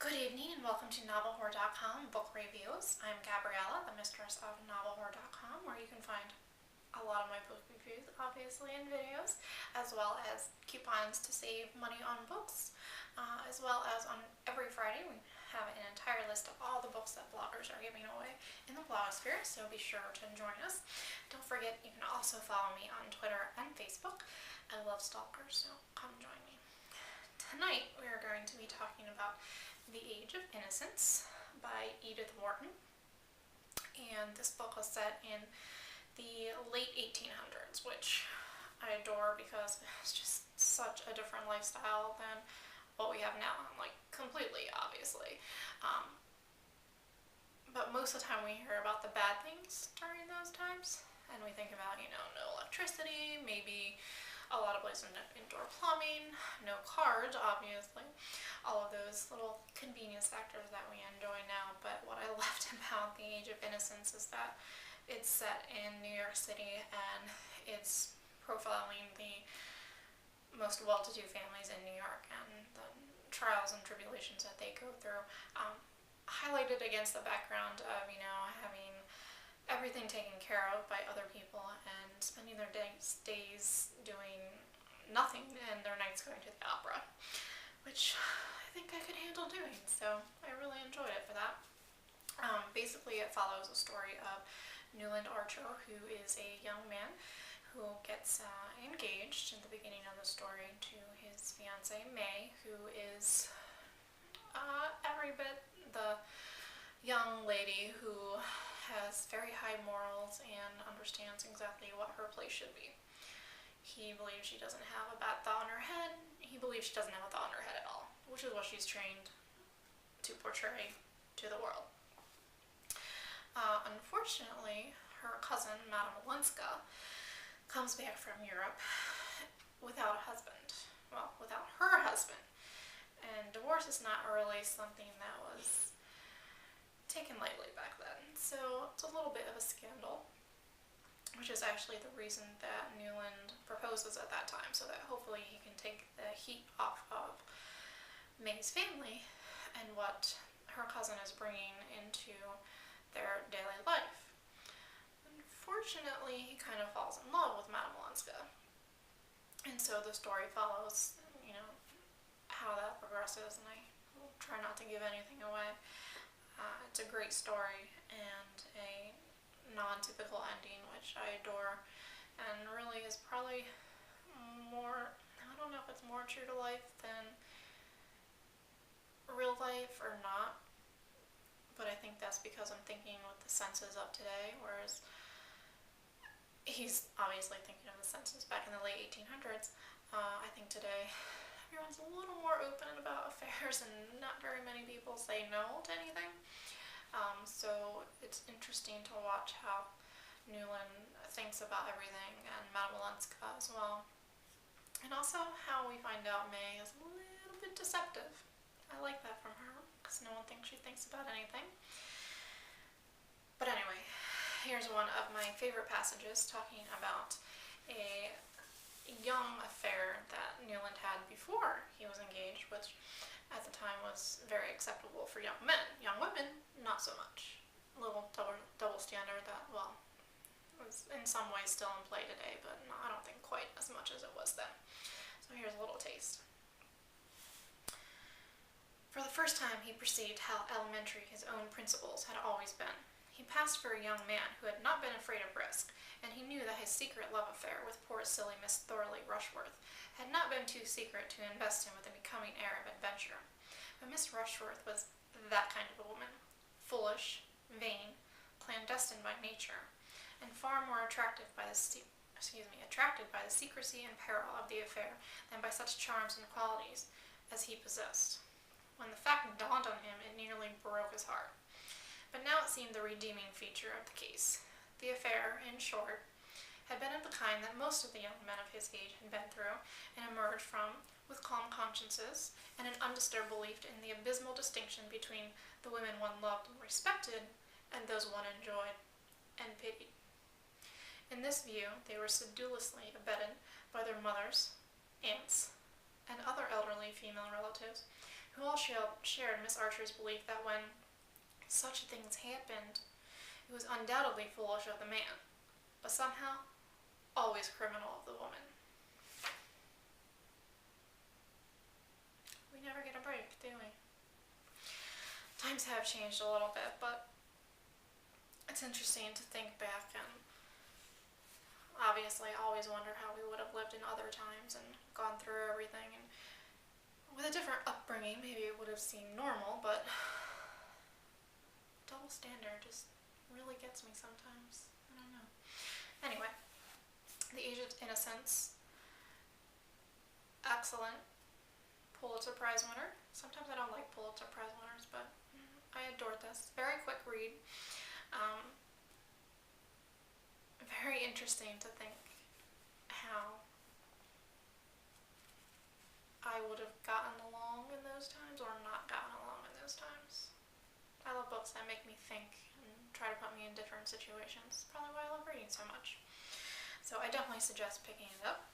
Good evening and welcome to Novelwhore.com book reviews. I'm Gabriella, the mistress of Novelwhore.com, where you can find a lot of my book reviews, obviously, and videos, as well as coupons to save money on books, as well as on every Friday we have an entire list of all the books that bloggers are giving away in the blogosphere, so be sure to join us. Don't forget, you can also follow me on Twitter and Facebook. I love stalkers, so come join me. Tonight we are going to be talking about The Age of Innocence by Edith Wharton, and this book was set in the late 1800s, which I adore because it's just such a different lifestyle than what we have now, like completely, obviously. But most of the time we hear about the bad things during those times, and we think about, no electricity, maybe a lot of places no indoor plumbing, no cars, obviously, all of those little convenience factors that we enjoy now. But what I loved about The Age of Innocence is that it's set in New York City, and it's profiling the most well-to-do families in New York and the trials and tribulations that they go through, highlighted against the background of, having everything taken care of by other people and spending their days doing nothing and their nights going to the opera, which I think I could handle doing, so I really enjoyed it for that. Basically, it follows a story of Newland Archer, who is a young man who gets engaged in the beginning of the story to his fiancée May, who is every bit the young lady who has very high morals and understands exactly what her place should be. He believes she doesn't have a bad thought in her head. He believes she doesn't have a thought in her head at all, which is what she's trained to portray to the world. Unfortunately, her cousin, Madame Olenska, comes back from Europe without a husband. Well, without her husband. And divorce is not really something that was taken lightly back then. So it's a little bit of a scandal, which is actually the reason that Newland proposes at that time, so that hopefully he can take the heat off of May's family and what her cousin is bringing into their daily life. Unfortunately, he kind of falls in love with Madame Olenska, and so the story follows, how that progresses, and I will try not to give anything away. It's a great story and a non-typical ending, which I adore, and really is probably more, I don't know if it's more true to life than real life or not, but I think that's because I'm thinking with the senses of today, whereas he's obviously thinking of the senses back in the late 1800s. I think today everyone's a little more open about affairs and not very many people say no to anything. So it's interesting to watch how Newland thinks about everything, and Madame Olenska as well. And also how we find out May is a little bit deceptive. I like that from her, because no one thinks she thinks about anything. But anyway, here's one of my favorite passages talking about a young affair that Newland had before he was engaged, which at the time was very acceptable for young men. Young women, not so much. A little double standard that, well, was in some ways still in play today, but I don't think quite as much as it was then. So here's a little taste. For the first time he perceived how elementary his own principles had always been. He passed for a young man who had not been afraid of risk, and he knew that his secret love affair with poor silly Miss Thorley Rushworth had not been too secret to invest him with a becoming air of adventure. But Miss Rushworth was that kind of a woman, foolish, vain, clandestine by nature, and far more attracted by the secrecy and peril of the affair than by such charms and qualities as he possessed. When the fact dawned on him, it nearly broke his heart. But now it seemed the redeeming feature of the case. The affair, in short, had been of the kind that most of the young men of his age had been through and emerged from with calm consciences and an undisturbed belief in the abysmal distinction between the women one loved and respected and those one enjoyed and pitied. In this view, they were sedulously abetted by their mothers, aunts, and other elderly female relatives, who all shared Miss Archer's belief that when such things happened, it was undoubtedly foolish of the man, but somehow always criminal of the woman. We never get a break, do we? Times have changed a little bit, but it's interesting to think back, and obviously I always wonder how we would have lived in other times and gone through everything, and with a different upbringing maybe it would have seemed normal, but double standard just really gets me sometimes. I don't know. Anyway, The Age of Innocence, excellent Pulitzer Prize winner. Sometimes I don't like Pulitzer Prize winners, but I adored this. Very quick read. Very interesting to think how I would have gotten along in those times or not gotten along in those times. I love books that make me think and try to put me in different situations. Probably why I love reading so much. So I definitely suggest picking it up.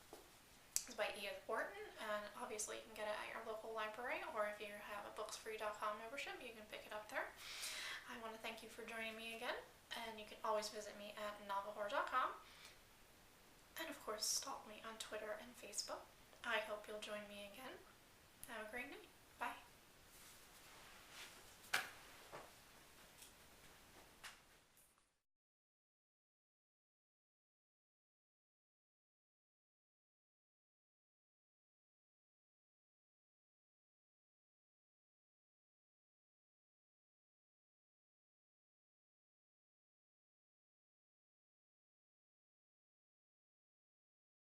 It's by Edith Wharton, and obviously you can get it at your local library, or if you have a booksfree.com membership, you can pick it up there. I want to thank you for joining me again, and you can always visit me at novelwhore.com, and of course stalk me on Twitter and Facebook. I hope you'll join me again. Have a great night.